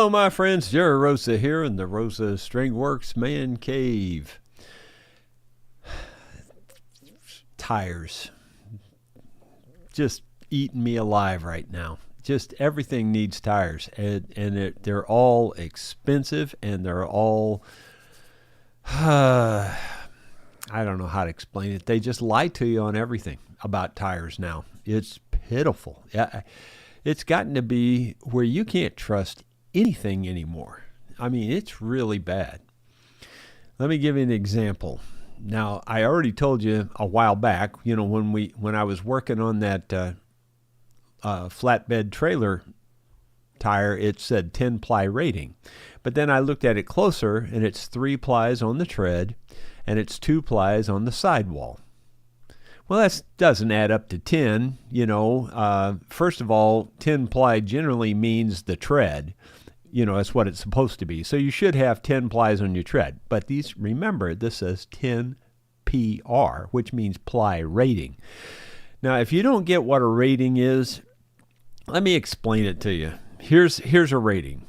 Hello, my friends. Jerry Rosa here in the Rosa Stringworks Man Cave. Tires. Just eating me alive right now. Just everything needs tires. They're all expensive, and they're all... I don't know how to explain it. They just lie to you on everything about tires now. It's pitiful. Yeah, it's gotten to be where you can't trust anything anymore. I mean, it's really bad. Let me give you an example. Now, I already told you a while back, when I was working on that flatbed trailer tire, it said 10-ply rating. But then I looked at it closer, and it's 3 plies on the tread, and it's 2 plies on the sidewall. Well, that doesn't add up to 10, First of all, 10-ply generally means the tread. That's what it's supposed to be. So you should have 10 plies on your tread. But remember, this says 10 PR, which means ply rating. Now, if you don't get what a rating is, let me explain it to you. Here's a rating.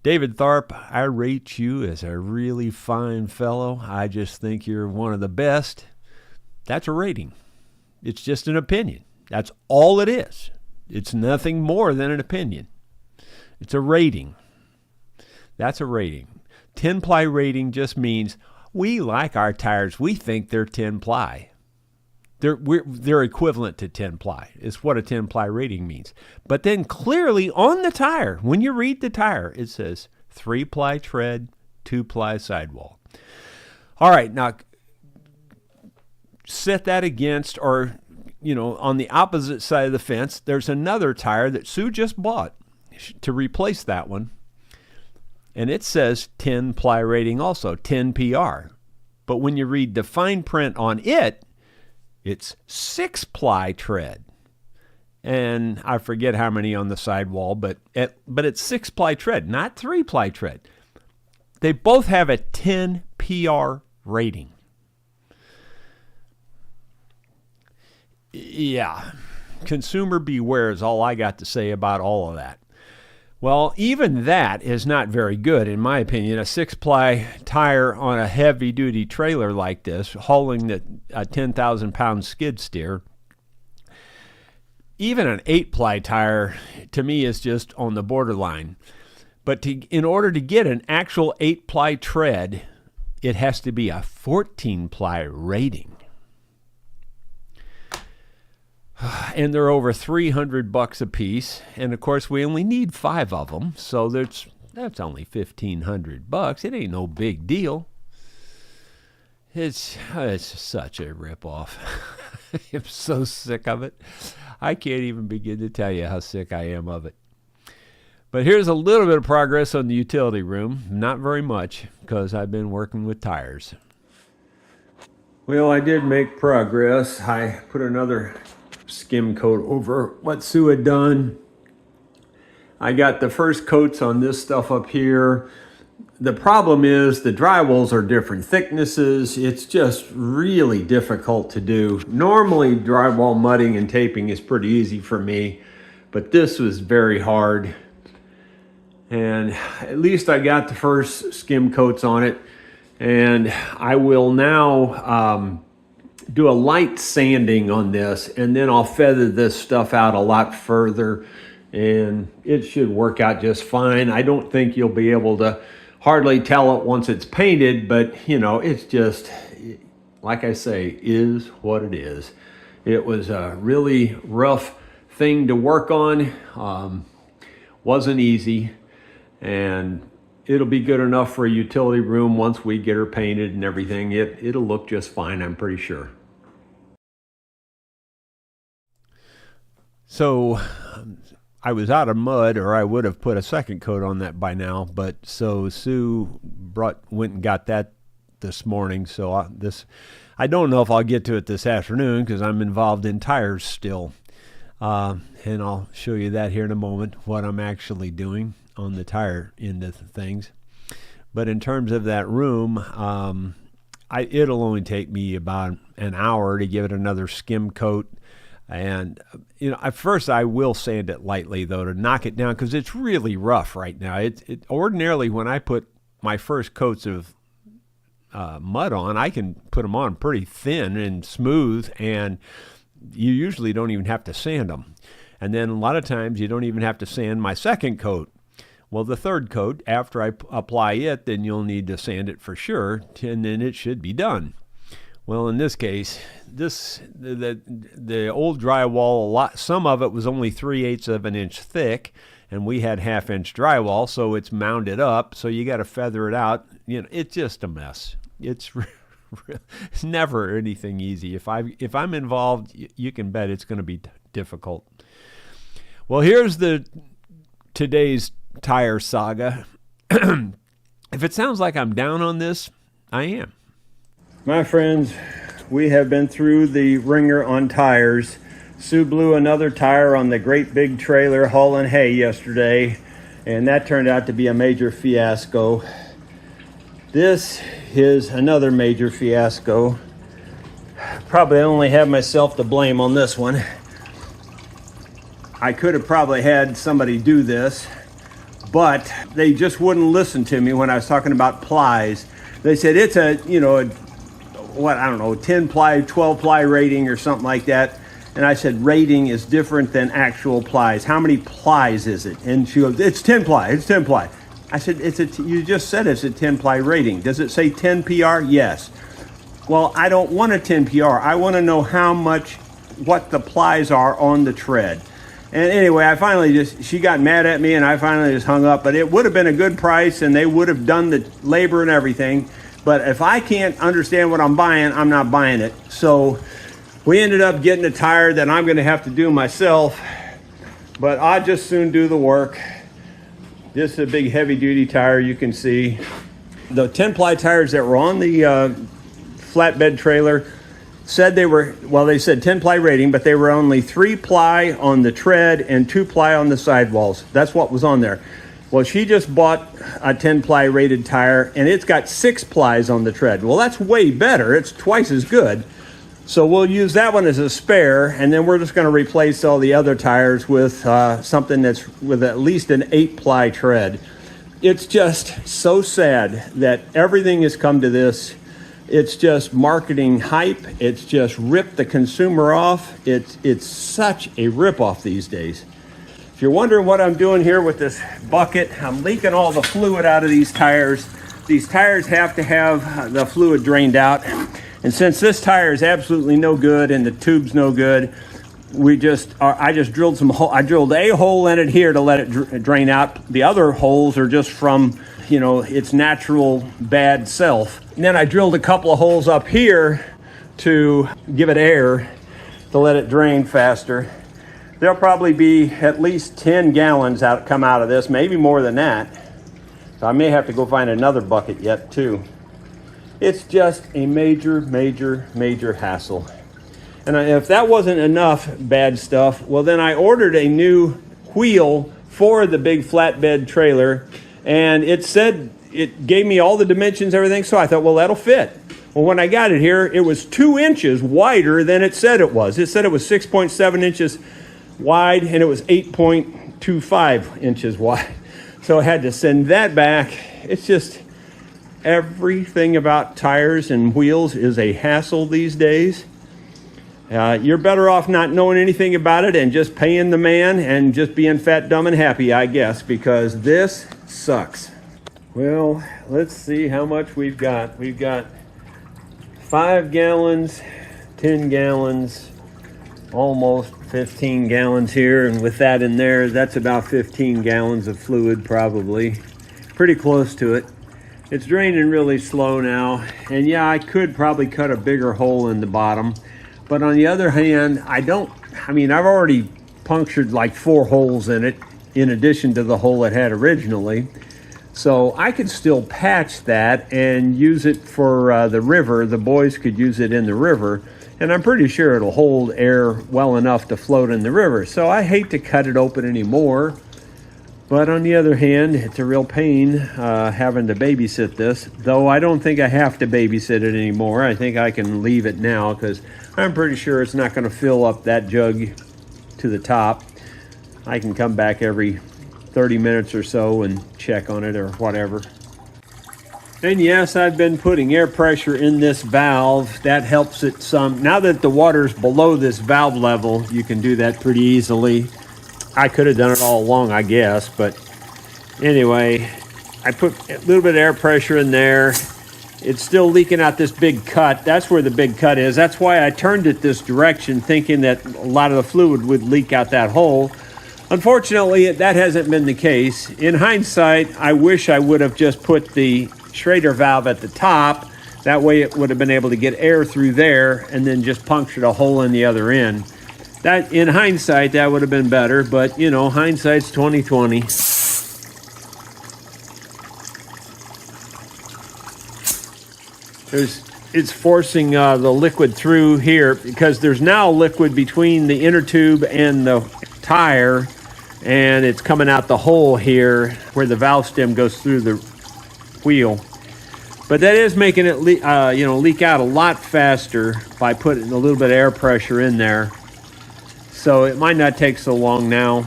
David Tharp, I rate you as a really fine fellow. I just think you're one of the best. That's a rating. It's just an opinion. That's all it is. It's nothing more than an opinion. It's a rating. That's a rating. 10-ply rating just means we like our tires. We think they're 10-ply. They're equivalent to 10-ply. It's what a 10-ply rating means. But then clearly on the tire, when you read the tire, it says 3-ply tread, 2-ply sidewall. All right, now set that against, or, on the opposite side of the fence, there's another tire that Sue just bought to replace that one. And it says 10-ply rating also, 10 PR. But when you read the fine print on it, it's 6-ply tread. And I forget how many on the sidewall, but it's 6-ply tread, not 3-ply tread. They both have a 10 PR rating. Yeah, consumer beware is all I got to say about all of that. Well, even that is not very good, in my opinion. A 6-ply tire on a heavy-duty trailer like this, hauling a 10,000-pound skid steer, even an 8-ply tire, to me, is just on the borderline. But in order to get an actual 8-ply tread, it has to be a 14-ply rating. And they're over $300 a piece, and of course we only need 5 of them, so that's only $1,500. It ain't no big deal. It's such a ripoff. I'm so sick of it. I can't even begin to tell you how sick I am of it. But here's a little bit of progress on the utility room. Not very much, because I've been working with tires. Well, I did make progress. I put another skim coat over what Sue had done. I got the first coats on this stuff up here. The problem is the drywalls are different thicknesses. It's just really difficult to do. Normally drywall mudding and taping is pretty easy for me, but this was very hard. And at least I got the first skim coats on it, and I will now do a light sanding on this, and then I'll feather this stuff out a lot further, and it should work out just fine. I don't think you'll be able to hardly tell it once it's painted, but it's just, like I say, is what it is. It was a really rough thing to work on. Wasn't easy, and it'll be good enough for a utility room once we get her painted and everything. It'll look just fine, I'm pretty sure. So I was out of mud, or I would have put a second coat on that by now. But so Sue went and got that this morning. So I don't know if I'll get to it this afternoon because I'm involved in tires still. And I'll show you that here in a moment, what I'm actually doing on the tire end of things. But in terms of that room, it'll only take me about an hour to give it another skim coat. And, at first I will sand it lightly, though, to knock it down because it's really rough right now. Ordinarily, when I put my first coats of mud on, I can put them on pretty thin and smooth, and you usually don't even have to sand them. And then a lot of times you don't even have to sand my second coat. Well, the third coat, after I apply it, then you'll need to sand it for sure, and then it should be done. Well, in this case, the old drywall, some of it was only 3/8 of an inch thick, and we had 1/2 inch drywall, so it's mounded up. So you got to feather it out. It's just a mess. It's never anything easy. If I'm involved, you can bet it's going to be difficult. Well, here's today's tire saga. If it sounds like I'm down on this, I am. My friends, we have been through the ringer on tires. Sue blew another tire on the great big trailer hauling hay yesterday, and that turned out to be a major fiasco. This is another major fiasco. Probably only have myself to blame on this one. I could have probably had somebody do this, but they just wouldn't listen to me when I was talking about plies. They said it's a 10 ply, 12 ply rating or something like that. And I said, rating is different than actual plies. How many plies is it? And she goes, it's 10 ply, it's 10 ply. I said, you just said it's a 10 ply rating. Does it say 10 PR? Yes. Well, I don't want a 10 PR. I want to know what the plies are on the tread. And anyway, she got mad at me and I finally just hung up. But it would have been a good price and they would have done the labor and everything. But if I can't understand what I'm buying, I'm not buying it. So we ended up getting a tire that I'm going to have to do myself. But I'll just soon do the work. This is a big heavy duty tire, you can see. The 10 ply tires that were on the flatbed trailer said they said 10 ply rating, but they were only 3 ply on the tread and 2 ply on the sidewalls. That's what was on there. Well, she just bought a 10 ply rated tire and it's got 6 plies on the tread. Well, that's way better. It's twice as good. So we'll use that one as a spare, and then we're just going to replace all the other tires with something that's with at least an 8 ply tread. It's just so sad that everything has come to this. It's just marketing hype. It's just ripped the consumer off. It's such a rip-off these days. If you're wondering what I'm doing here with this bucket, I'm leaking all the fluid out of these tires. These tires have to have the fluid drained out. And since this tire is absolutely no good and the tube's no good, I just drilled I drilled a hole in it here to let it drain out. The other holes are just from, its natural bad self. And then I drilled a couple of holes up here to give it air to let it drain faster. There'll probably be at least 10 gallons come out of this, maybe more than that. So I may have to go find another bucket yet too. It's just a major, major, major hassle. And if that wasn't enough bad stuff, well, then I ordered a new wheel for the big flatbed trailer, and it gave me all the dimensions, everything, so I thought, well, that'll fit. Well, when I got it here, it was 2 inches wider than it said it was. It said it was 6.7 inches wide, and it was 8.25 inches wide. So I had to send that back. It's just... everything about tires and wheels is a hassle these days. You're better off not knowing anything about it and just paying the man and just being fat, dumb, and happy, I guess, because this sucks. Well, let's see how much we've got. We've got 5 gallons, 10 gallons, almost 15 gallons here. And with that in there, that's about 15 gallons of fluid probably. Pretty close to it. It's draining really slow now, and yeah, I could probably cut a bigger hole in the bottom, but on the other hand, I've already punctured like 4 holes in it, in addition to the hole it had originally, so I could still patch that and use it for the river. The boys could use it in the river, and I'm pretty sure it'll hold air well enough to float in the river, so I hate to cut it open anymore. But on the other hand, it's a real pain having to babysit this, though I don't think I have to babysit it anymore. I think I can leave it now because I'm pretty sure it's not going to fill up that jug to the top. I can come back every 30 minutes or so and check on it or whatever. And yes, I've been putting air pressure in this valve. That helps it some. Now that the water's below this valve level, you can do that pretty easily. I could have done it all along, I guess, but anyway, I put a little bit of air pressure in there. It's still leaking out this big cut. That's where the big cut is. That's why I turned it this direction, thinking that a lot of the fluid would leak out that hole. Unfortunately, that hasn't been the case. In hindsight, I wish I would have just put the Schrader valve at the top. That way it would have been able to get air through there and then just punctured a hole in the other end. That, in hindsight, that would have been better, but you know, hindsight's 2020. It's forcing the liquid through here because there's now liquid between the inner tube and the tire, and it's coming out the hole here where the valve stem goes through the wheel. But that is making it leak out a lot faster by putting a little bit of air pressure in there. So it might not take so long now,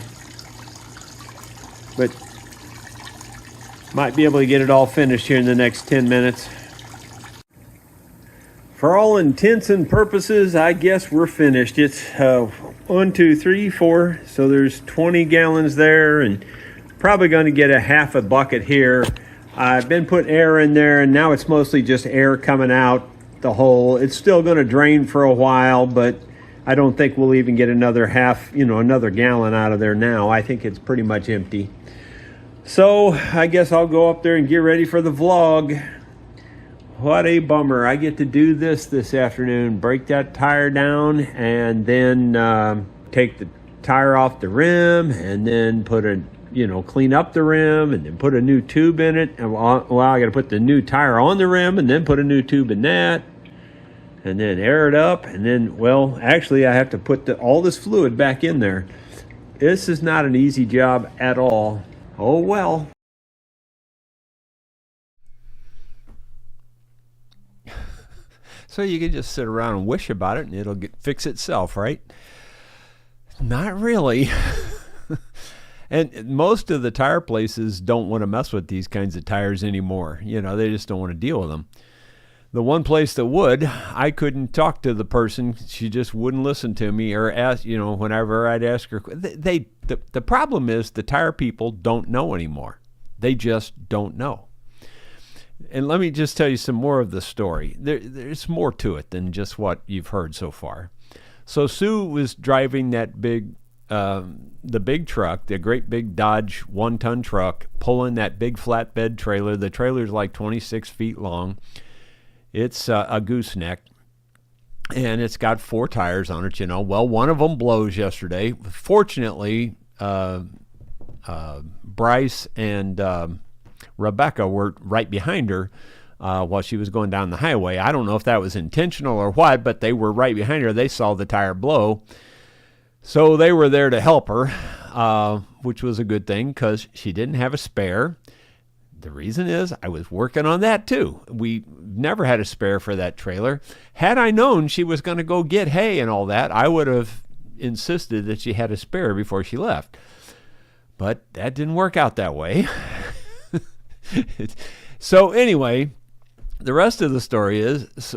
but might be able to get it all finished here in the next 10 minutes. For all intents and purposes, I guess we're finished. It's 1, 2, 3, 4. So there's 20 gallons there, and probably going to get a half a bucket here. I've been putting air in there, and now it's mostly just air coming out the hole. It's still going to drain for a while, but I don't think we'll even get another another gallon out of there now. I think it's pretty much empty. So I guess I'll go up there and get ready for the vlog. What a bummer. I get to do this afternoon. Break that tire down and then take the tire off the rim and then clean up the rim and then put a new tube in it. And I got to put the new tire on the rim and then put a new tube in that. And then air it up, and then, well, actually I have to put all this fluid back in there. This is not an easy job at all. Oh well. So you can just sit around and wish about it and it'll fix itself, right? Not really. And most of the tire places don't want to mess with these kinds of tires anymore. They just don't want to deal with them. The one place that would, I couldn't talk to the person. She just wouldn't listen to me or ask, whenever I'd ask her. The problem is the tire people don't know anymore. They just don't know. And let me just tell you some more of the story. There's more to it than just what you've heard so far. So Sue was driving that the big truck, the great big Dodge 1-ton truck, pulling that big flatbed trailer. The trailer's like 26 feet long. It's a gooseneck, and it's got 4 tires on it, Well, one of them blows yesterday. Fortunately, Bryce and Rebecca were right behind her while she was going down the highway. I don't know if that was intentional or what, but they were right behind her. They saw the tire blow. So they were there to help her, which was a good thing because she didn't have a spare. The reason is I was working on that too. We never had a spare for that trailer. Had I known she was going to go get hay and all that, I would have insisted that she had a spare before she left. But that didn't work out that way. So anyway, the rest of the story is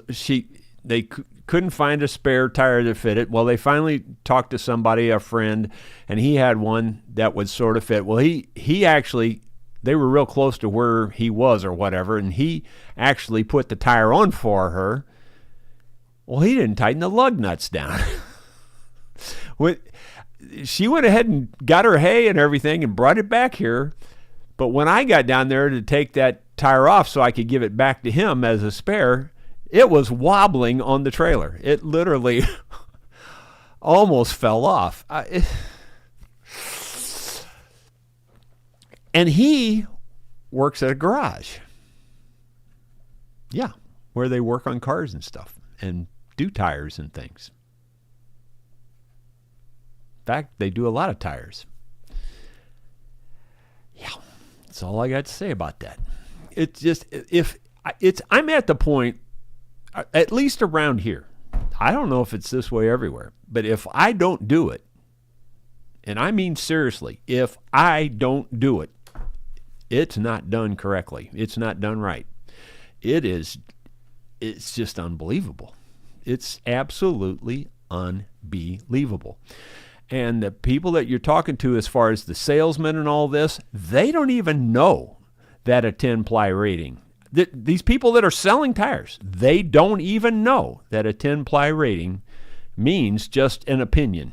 they couldn't find a spare tire that fit it. Well, they finally talked to somebody, a friend, and he had one that would sort of fit. Well, he actually, they were real close to where he was or whatever, and he actually put the tire on for her. Well, he didn't tighten the lug nuts down. She went ahead and got her hay and everything and brought it back here. But when I got down there to take that tire off so I could give it back to him as a spare, it was wobbling on the trailer. It literally almost fell off. And he works at a garage. Yeah, where they work on cars and stuff and do tires and things. In fact, they do a lot of tires. Yeah, that's all I got to say about that. It's just, I'm at the point, at least around here, I don't know if it's this way everywhere, but if I don't do it, and I mean seriously, if I don't do it, it's not done correctly. It's not done right. It's just unbelievable. It's absolutely unbelievable. And the people that you're talking to as far as the salesmen and all this, they don't even know that a 10-ply rating. These people that are selling tires, they don't even know that a 10-ply rating means just an opinion.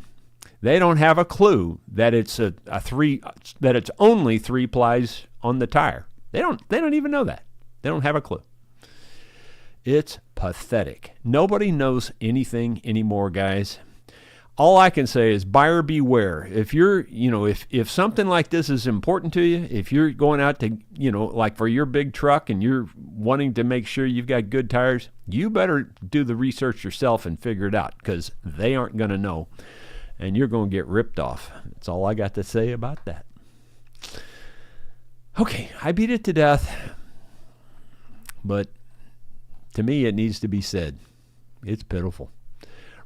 They don't have a clue that it's that it's only 3 plies on the tire. They don't even know that. They don't have a clue. It's pathetic. Nobody knows anything anymore, guys. All I can say is buyer beware. If if something like this is important to you, if you're going out to, like for your big truck and you're wanting to make sure you've got good tires, you better do the research yourself and figure it out, because they aren't going to know, and you're going to get ripped off. That's all I got to say about that. Okay, I beat it to death, but to me it needs to be said. It's pitiful.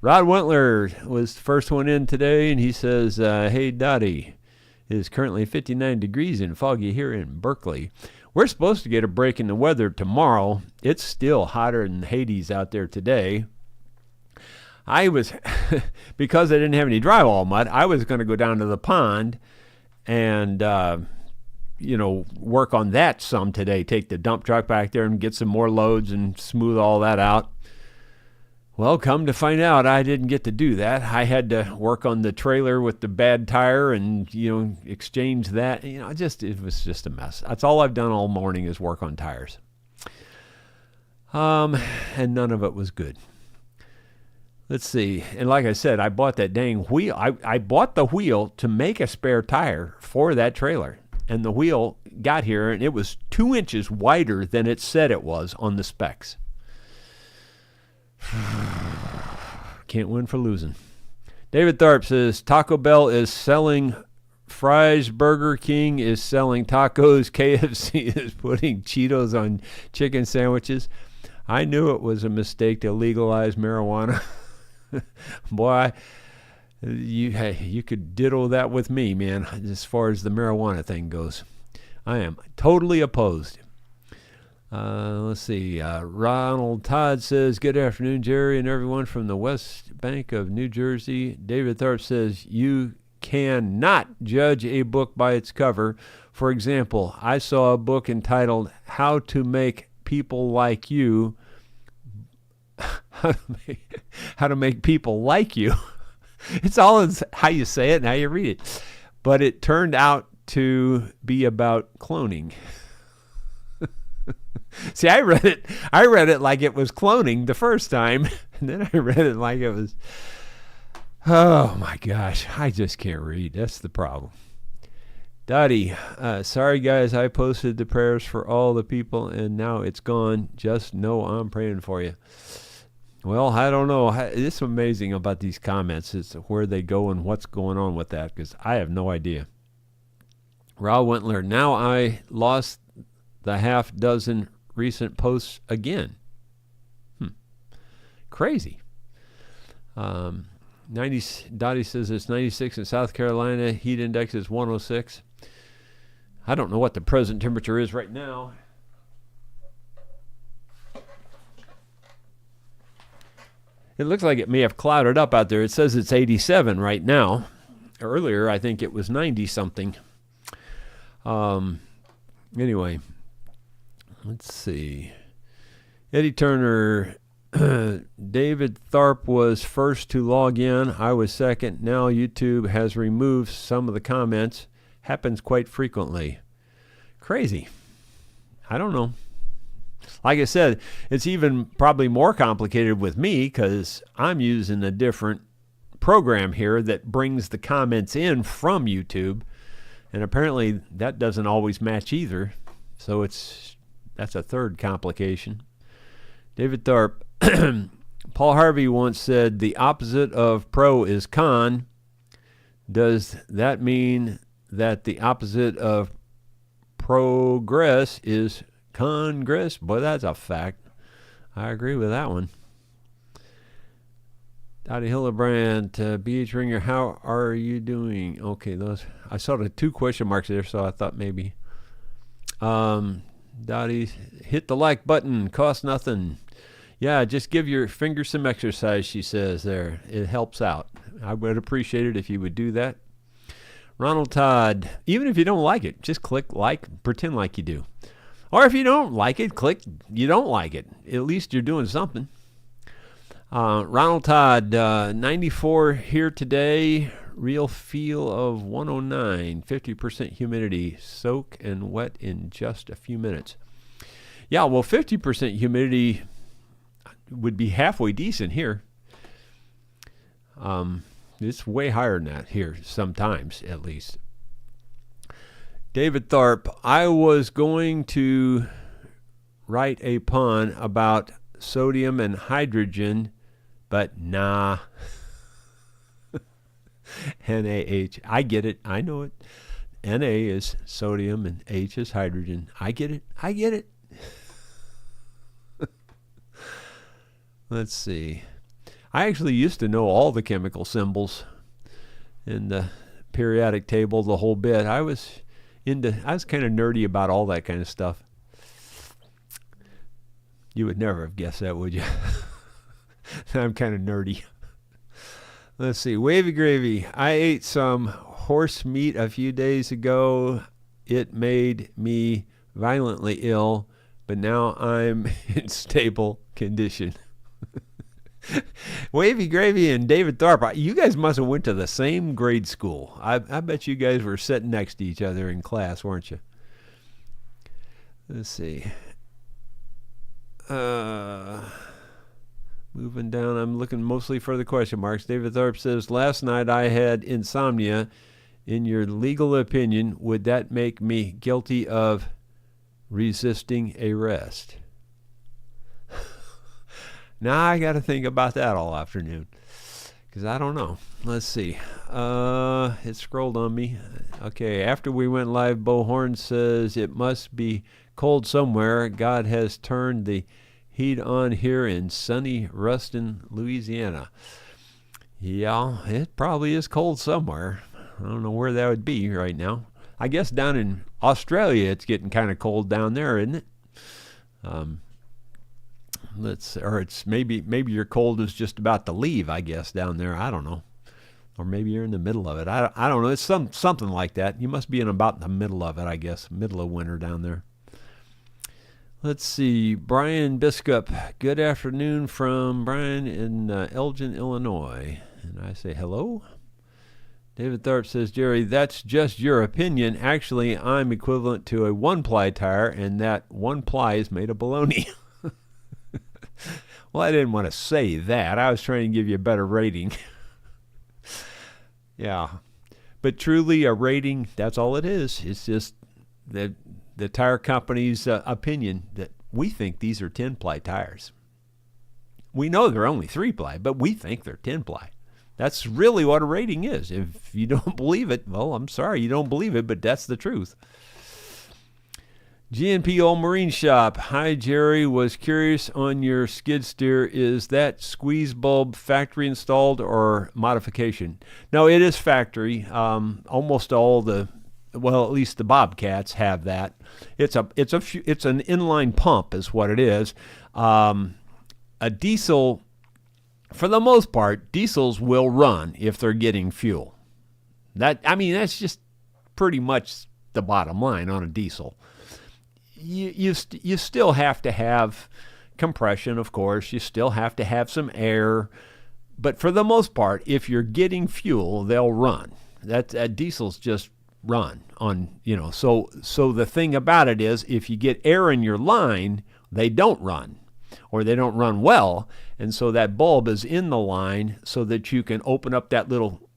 Rod Wentler was the first one in today, and he says, hey, Dottie, it is currently 59 degrees and foggy here in Berkeley. We're supposed to get a break in the weather tomorrow. It's still hotter than Hades out there today. I was, because I didn't have any drywall mud, I was going to go down to the pond and, work on that some today. Take the dump truck back there and get some more loads and smooth all that out. Well, come to find out, I didn't get to do that. I had to work on the trailer with the bad tire and, exchange that. It was just a mess. That's all I've done all morning is work on tires. And none of it was good. Let's see. And like I said, I bought that dang wheel. I bought the wheel to make a spare tire for that trailer. And the wheel got here, and it was 2 inches wider than it said it was on the specs. Can't win for losing. David Tharp says Taco Bell is selling fries, Burger King is selling tacos, KFC is putting Cheetos on chicken sandwiches. I knew it was a mistake to legalize marijuana. Boy, you could ditto that with me, man, as far as the marijuana thing goes. I am totally opposed. Let's see. Ronald Todd says, good afternoon, Jerry and everyone from the West Bank of New Jersey. David Tharp says, you cannot judge a book by its cover. For example, I saw a book entitled How to Make People Like You. How to make people like you. It's all in how you say it and how you read it. But it turned out to be about cloning. See, I read it like it was cloning the first time, and then I read it like it was, oh my gosh, I just can't read. That's the problem. Dottie, sorry guys, I posted the prayers for all the people, and now it's gone. Just know I'm praying for you. Well, I don't know. It's amazing about these comments. It's where they go and what's going on with that, because I have no idea. Raul Wentler, now I lost the half dozen recent posts again. Crazy. Dottie says it's 96 in South Carolina. Heat index is 106. I don't know what the present temperature is right now. It looks like it may have clouded up out there. It says it's 87 right now. Earlier, I think it was 90 something. Anyway, let's see. Eddie Turner, David Tharp was first to log in. I was second. Now YouTube has removed some of the comments. Happens quite frequently. Crazy. I don't know. Like I said, it's even probably more complicated with me because I'm using a different program here that brings the comments in from YouTube. And apparently that doesn't always match either. So that's a third complication. David Tharp, Paul Harvey once said the opposite of pro is con. Does that mean that the opposite of progress is congress. Boy, that's a fact. I agree with that one. Dottie Hillebrand, B.H. Ringer, how are you doing? Okay, those I saw the 2 question marks there, so I thought maybe. Dottie, hit the like button, costs nothing. Yeah, just give your fingers some exercise, she says there. It helps out. I would appreciate it if you would do that. Ronald Todd, even if you don't like it, just click like, pretend like you do. Or if you don't like it, click you don't like it. At least you're doing something. Ronald Todd, 94 here today. Real feel of 109. 50% humidity. Soak and wet in just a few minutes. Yeah, well, 50% humidity would be halfway decent here. It's way higher than that here, sometimes at least. David Tharp, I was going to write a pun about sodium and hydrogen, but nah. NaH. I get it. I know it. Na is sodium and H is hydrogen. I get it. I get it. Let's see. I actually used to know all the chemical symbols in the periodic table, the whole bit. I was kind of nerdy about all that kind of stuff. You would never have guessed that, would you? I'm kind of nerdy. Let's see. Wavy Gravy. I ate some horse meat a few days ago. It made me violently ill, but now I'm in stable condition. Wavy Gravy and David Tharp, you guys must have went to the same grade school. I bet you guys were sitting next to each other in class, weren't you? Let's see. Moving down, I'm looking mostly for the question marks. David Tharp says, last night I had insomnia. In your legal opinion, would that make me guilty of resisting arrest? Now I got to think about that all afternoon, because I don't know. Let's see. It scrolled on me. Okay, after we went live, Bo Horn says it must be cold somewhere. God has turned the heat on here in sunny Ruston, Louisiana. Yeah, it probably is cold somewhere. I don't know where that would be right now. I guess down in Australia it's getting kind of cold down there, isn't it? It's maybe your cold is just about to leave, I guess, down there. I don't know. Or maybe you're in the middle of it. I don't know. It's something like that. You must be in about the middle of it, I guess. Middle of winter down there. Let's see. Brian Biscup. Good afternoon from Brian in Elgin, Illinois. And I say hello. David Tharp says, Jerry, that's just your opinion. Actually, I'm equivalent to a one-ply tire, and that one ply is made of bologna. Well, I didn't want to say that. I was trying to give you a better rating. Yeah. But truly, a rating, that's all it is. It's just the tire company's opinion that we think these are 10-ply tires. We know they're only 3-ply, but we think they're 10-ply. That's really what a rating is. If you don't believe it, well, I'm sorry you don't believe it, but that's the truth. GNP Old Marine Shop. Hi, Jerry. Was curious on your skid steer. Is that squeeze bulb factory installed or modification? No, it is factory. Almost all at least the Bobcats have that. It's an inline pump is what it is. A diesel, for the most part, diesels will run if they're getting fuel. That's just pretty much the bottom line on a diesel. You still have to have compression, of course. You still have to have some air. But for the most part, if you're getting fuel, they'll run. Diesels just run on, So the thing about it is, if you get air in your line, they don't run, or they don't run well. And so that bulb is in the line so that you can open up that little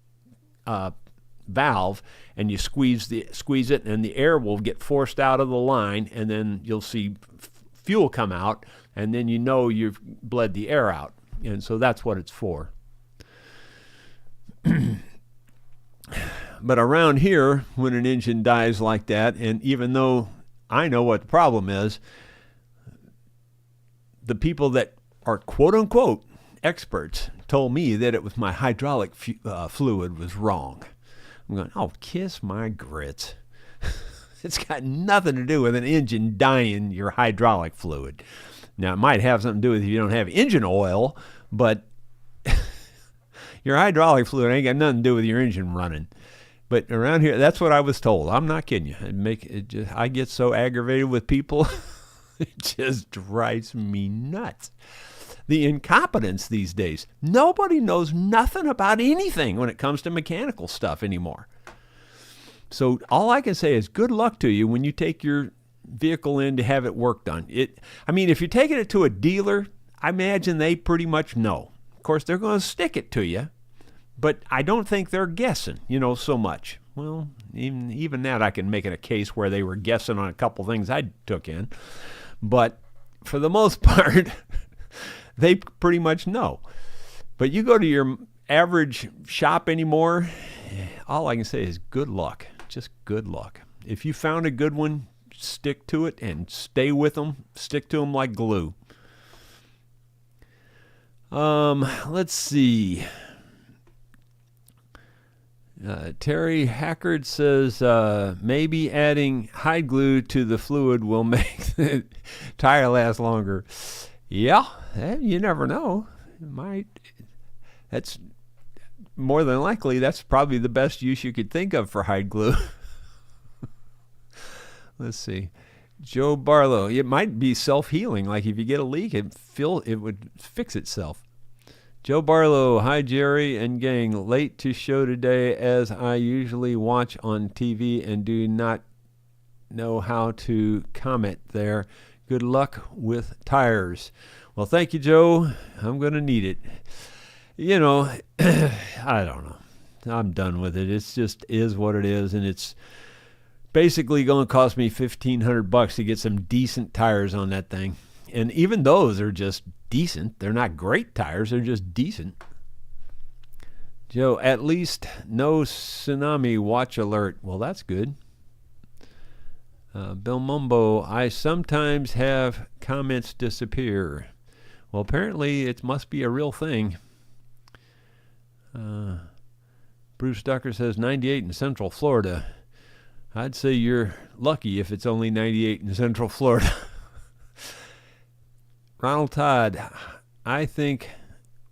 valve, and you squeeze it, and the air will get forced out of the line, and then you'll see fuel come out, and then you've bled the air out. And so that's what it's for. But around here, when an engine dies like that, and even though I know what the problem is. The people that are quote unquote experts told me that it was my hydraulic fluid was wrong. I'm going, oh, kiss my grits. It's got nothing to do with an engine dying your hydraulic fluid. Now, it might have something to do with if you don't have engine oil, but your hydraulic fluid ain't got nothing to do with your engine running. But around here, that's what I was told. I'm not kidding you. I get so aggravated with people. It just drives me nuts. The incompetence these days. Nobody knows nothing about anything when it comes to mechanical stuff anymore. So all I can say is good luck to you when you take your vehicle in to have it worked on. If you're taking it to a dealer, I imagine they pretty much know. Of course, they're going to stick it to you, but I don't think they're guessing, so much. Well, even that I can make it a case where they were guessing on a couple things I took in. But for the most part, they pretty much know. But you go to your average shop anymore, all I can say is good luck. Just good luck. If you found a good one, stick to it and stay with them. Stick to them like glue. Let's see. Terry Hackard says maybe adding hide glue to the fluid will make the tire last longer. Yeah, you never know. It might. That's more than likely. That's probably the best use you could think of for hide glue. Let's see. Joe Barlow. It might be self-healing. Like if you get a leak, it would fix itself. Joe Barlow, hi Jerry and gang. Late to show today as I usually watch on TV and do not know how to comment there. Good luck with tires. Well, thank you, Joe. I'm going to need it. I don't know. I'm done with it. It's just is what it is, and it's basically going to cost me $1,500 to get some decent tires on that thing. And even those are just decent. They're not great tires. They're just decent. Joe, at least no tsunami watch alert. Well, that's good. Bill Mumbo, I sometimes have comments disappear. Well, apparently it must be a real thing. Bruce Ducker says 98 in Central Florida. I'd say you're lucky if it's only 98 in Central Florida. Ronald Todd, I think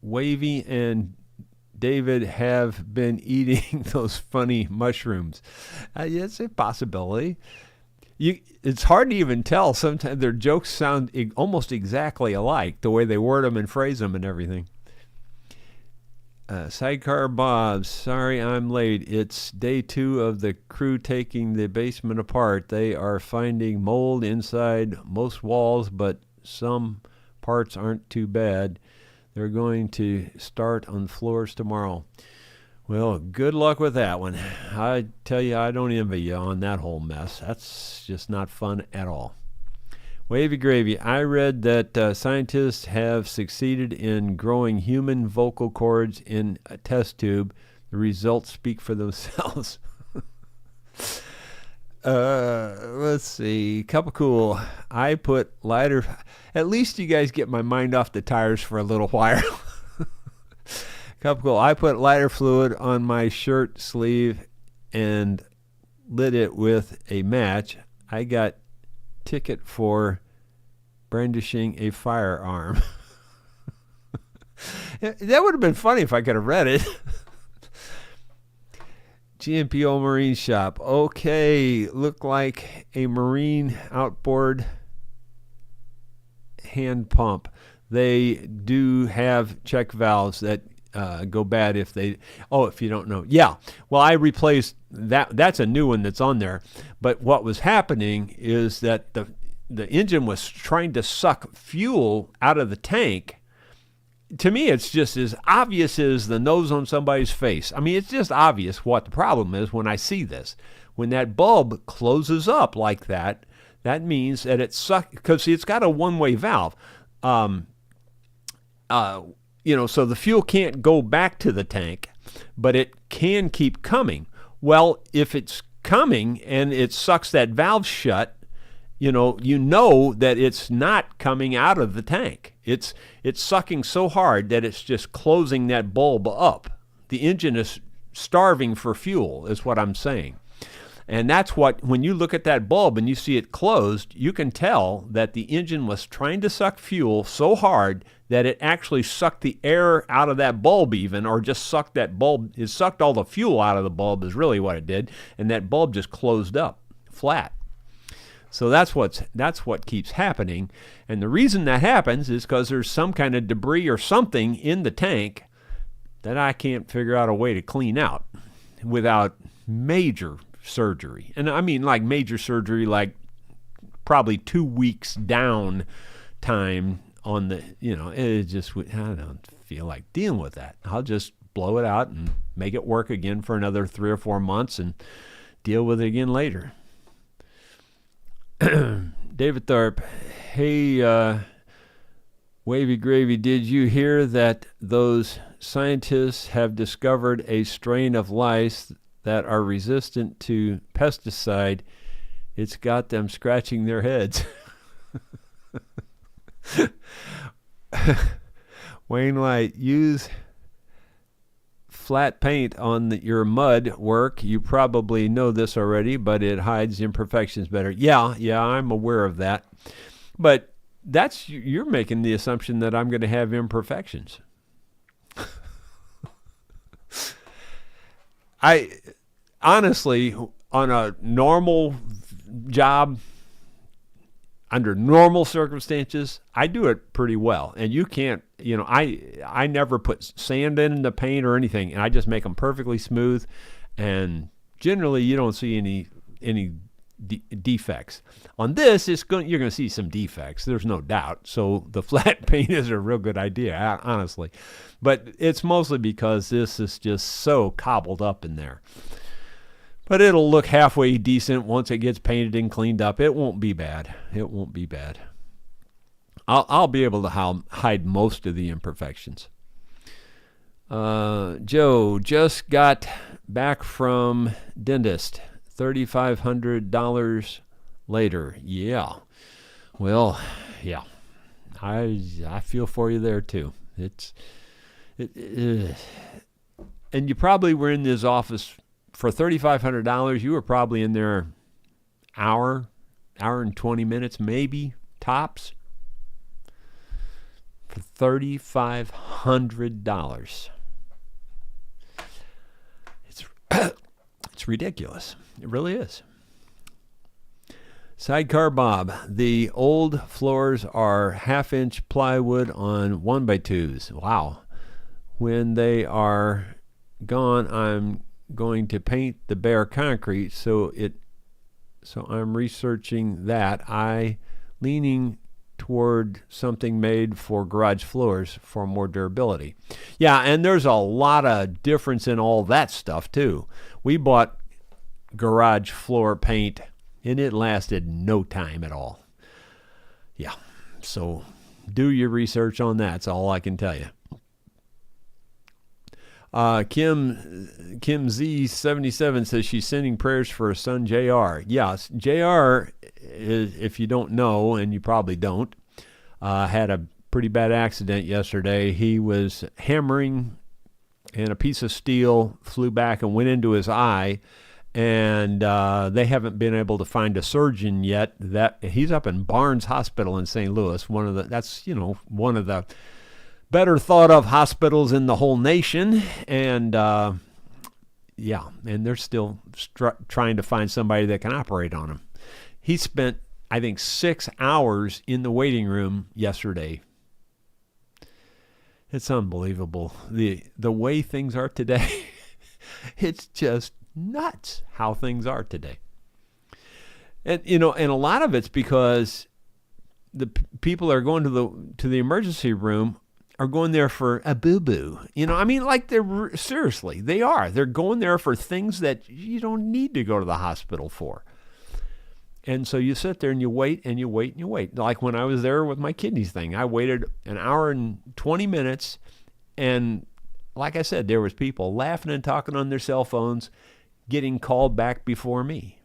Wavy and David have been eating those funny mushrooms. It's a possibility. It's hard to even tell. Sometimes their jokes sound almost exactly alike, the way they word them and phrase them and everything. Sidecar Bob, sorry I'm late. It's day 2 of the crew taking the basement apart. They are finding mold inside most walls, but some parts aren't too bad. They're going to start on floors tomorrow. Well, good luck with that one. I tell you, I don't envy you on that whole mess. That's just not fun at all. Wavy Gravy, I read that scientists have succeeded in growing human vocal cords in a test tube. The results speak for themselves. Let's see. Cup of Cool. I put lighter. At least you guys get my mind off the tires for a little while. Cup of Cool. I put lighter fluid on my shirt sleeve and lit it with a match. I got ticket for brandishing a firearm. That would have been funny if I could have read it. GMPO Marine Shop. Okay, look like a marine outboard hand pump. They do have check valves that go bad if they... Oh, if you don't know. Yeah, well, I replaced that. That's a new one that's on there. But what was happening is that the engine was trying to suck fuel out of the tank. To me, it's just as obvious as the nose on somebody's face. I mean, it's just obvious what the problem is when I see this. When that bulb closes up like that, that means that it sucks, because it's got a one-way valve. So the fuel can't go back to the tank, but it can keep coming. Well, if it's coming and it sucks that valve shut, you know that it's not coming out of the tank. It's sucking so hard that it's just closing that bulb up. The engine is starving for fuel, is what I'm saying. And that's what, when you look at that bulb and you see it closed, you can tell that the engine was trying to suck fuel so hard that it actually sucked the air out of that bulb even, or just sucked that bulb. It sucked all the fuel out of the bulb is really what it did, and that bulb just closed up, flat. So that's what keeps happening. And the reason that happens is because there's some kind of debris or something in the tank that I can't figure out a way to clean out without major surgery. And I mean like major surgery, like probably 2 weeks down time on the, it just, I don't feel like dealing with that. I'll just blow it out and make it work again for another 3 or 4 months and deal with it again later. David Tharp, hey, Wavy Gravy, did you hear that those scientists have discovered a strain of lice that are resistant to pesticide? It's got them scratching their heads. Wainwright, use flat paint on your mud work. You probably know this already, but it hides imperfections better. Yeah, I'm aware of that. But you're making the assumption that I'm going to have imperfections. I honestly, on a normal job, under normal circumstances, I do it pretty well. And you can't, I never put sand in the paint or anything, and I just make them perfectly smooth. And generally, you don't see any defects. On this, you're going to see some defects. There's no doubt. So the flat paint is a real good idea, honestly. But it's mostly because this is just so cobbled up in there. But it'll look halfway decent once it gets painted and cleaned up. It won't be bad. I'll be able to hide most of the imperfections. Joe just got back from dentist. $3,500 later. Yeah. Well, yeah. I feel for you there too. And you probably were in this office for $3,500. You were probably in there hour and 20 minutes, maybe tops, for $3,500. It's ridiculous. It really is. Sidecar Bob, the old floors are 1/2-inch plywood on 1x2s. Wow. When they are gone, I'm going to paint the bare concrete, so I'm researching that. Leaning toward something made for garage floors for more durability. Yeah, and there's a lot of difference in all that stuff too. We bought garage floor paint and it lasted no time at all. Yeah, so do your research on that. That's all I can tell you. Kim Z77 says she's sending prayers for her son JR. Yes, JR, if you don't know, and you probably don't, had a pretty bad accident yesterday. He was hammering and a piece of steel flew back and went into his eye, and they haven't been able to find a surgeon yet. That he's up in Barnes Hospital in St. Louis, one of the better thought of hospitals in the whole nation. And and they're still trying to find somebody that can operate on him. He spent, I think, 6 hours in the waiting room yesterday. It's unbelievable. The way things are today. It's just nuts how things are today. And and a lot of it's because the people are going to the emergency room are going there for a boo-boo. Seriously, they are. They're going there for things that you don't need to go to the hospital for. And so you sit there and you wait and you wait and you wait. Like when I was there with my kidneys thing, I waited an hour and 20 minutes. And like I said, there was people laughing and talking on their cell phones, getting called back before me.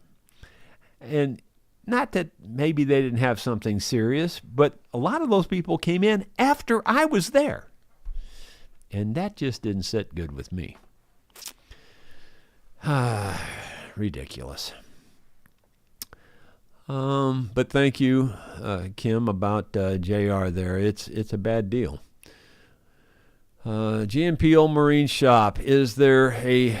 And Not that maybe they didn't have something serious, but a lot of those people came in after I was there. And that just didn't sit good with me. Ridiculous. But thank you, Kim, about JR there. It's a bad deal. GMP Old Marine Shop. Is there a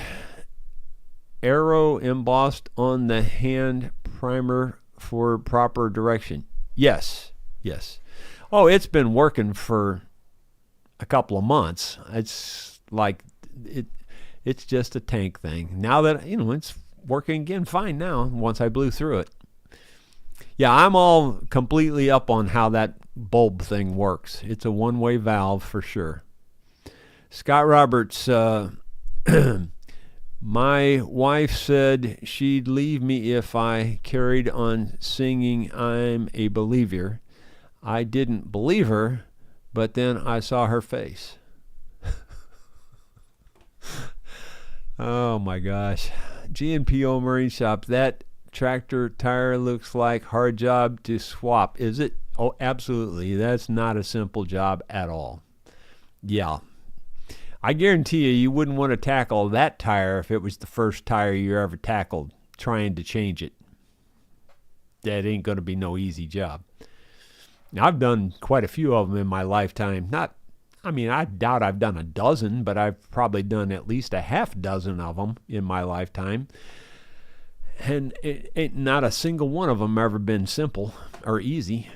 arrow embossed on the hand primer for proper direction? Yes. Oh, it's been working for a couple of months. It's like it's just a tank thing. Now that it's working again fine now once I blew through it. Yeah, I'm all completely up on how that bulb thing works. It's a one-way valve for sure. Scott Roberts, my wife said she'd leave me if I carried on singing I'm a Believer. I didn't believe her, but then I saw her face. Oh my gosh. GNPO Marine Shop, that tractor tire looks like hard job to swap. Is it? Oh, absolutely. That's not a simple job at all. Yeah. I guarantee you wouldn't want to tackle that tire if it was the first tire you ever tackled trying to change it. That ain't going to be no easy job. Now, I've done quite a few of them in my lifetime. I doubt I've done a dozen, but I've probably done at least a half dozen of them in my lifetime. And it ain't not a single one of them ever been simple or easy.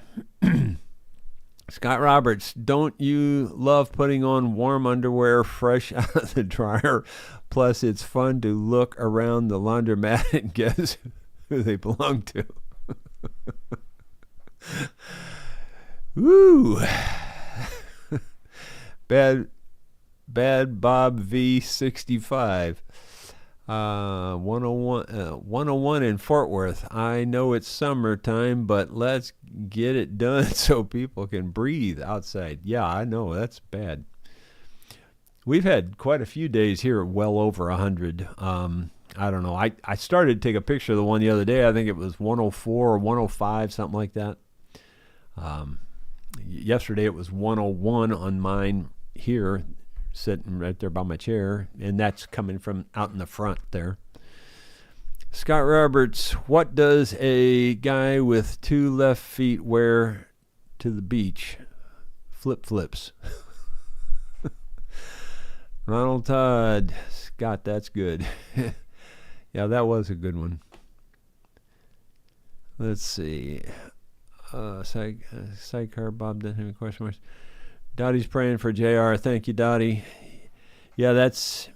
Scott Roberts, don't you love putting on warm underwear fresh out of the dryer? Plus, it's fun to look around the laundromat and guess who they belong to. Woo! Bad Bob V65. 101 in Fort Worth. I know it's summertime, but let's get it done so people can breathe outside. Yeah, I know. That's bad. We've had quite a few days here, well over 100. I don't know. I started to take a picture of the one the other day. I think it was 104 or 105, something like that. Yesterday it was 101 on mine here, sitting right there by my chair, and that's coming from out in the front there. Scott Roberts, what does a guy with 2 left feet wear to the beach? Flip-flips. Ronald Todd, Scott, that's good. Yeah, that was a good one. Let's see. Sidecar Bob doesn't have any question marks. Dottie's praying for JR. Thank you, Dottie. Yeah, that's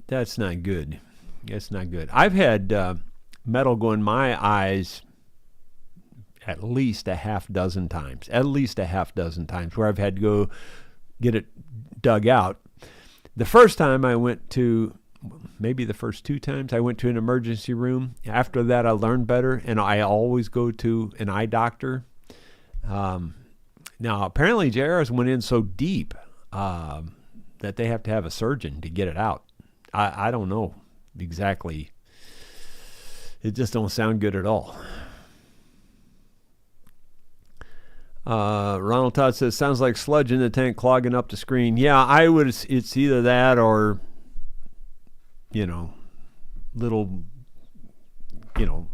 not good. That's not good. I've had metal go in my eyes at least a half dozen times. At least a half dozen times where I've had to go get it dug out. The first time I went to, maybe the first 2 times, I went to an emergency room. After that, I learned better, and I always go to an eye doctor. Now, apparently JR's went in so deep that they have to have a surgeon to get it out. I don't know exactly. It just don't sound good at all. Ronald Todd says, sounds like sludge in the tank clogging up the screen. Yeah, it's either that or, little,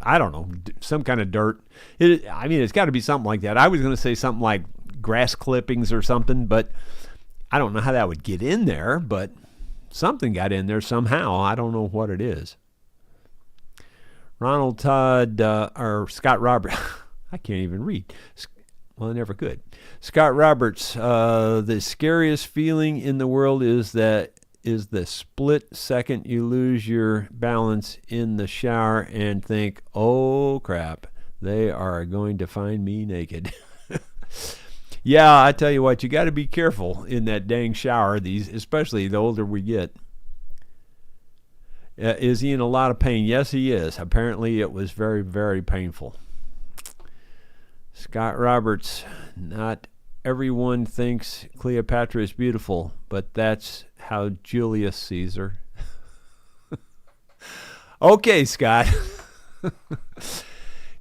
I don't know, some kind of dirt. It's got to be something like that. I was going to say something like grass clippings or something, but I don't know how that would get in there, but something got in there somehow. I don't know what it is. Ronald Todd, or Scott Roberts, I can't even read. Well, I never could. Scott Roberts, the scariest feeling in the world is the split second you lose your balance in the shower and think, oh crap, they are going to find me naked. Yeah, I tell you what, you got to be careful in that dang shower, especially the older we get. Is he in a lot of pain? Yes, he is. Apparently it was very, very painful. Scott Roberts, not everyone thinks Cleopatra is beautiful, but that's how Julius Caesar. Okay, Scott.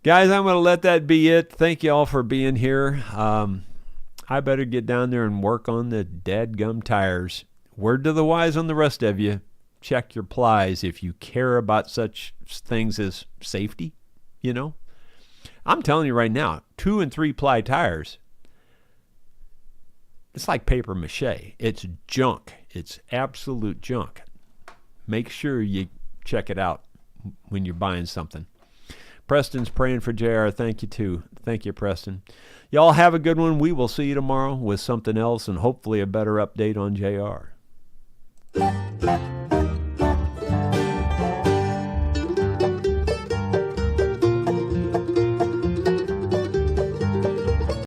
Guys, I'm going to let that be it. Thank you all for being here. I better get down there and work on the dadgum tires. Word to the wise on the rest of you. Check your plies if you care about such things as safety, you know. I'm telling you right now, 2 and 3 ply tires, it's like paper mache. It's junk. It's absolute junk. Make sure you check it out when you're buying something. Preston's praying for JR. Thank you, too. Thank you, Preston. Y'all have a good one. We will see you tomorrow with something else and hopefully a better update on JR.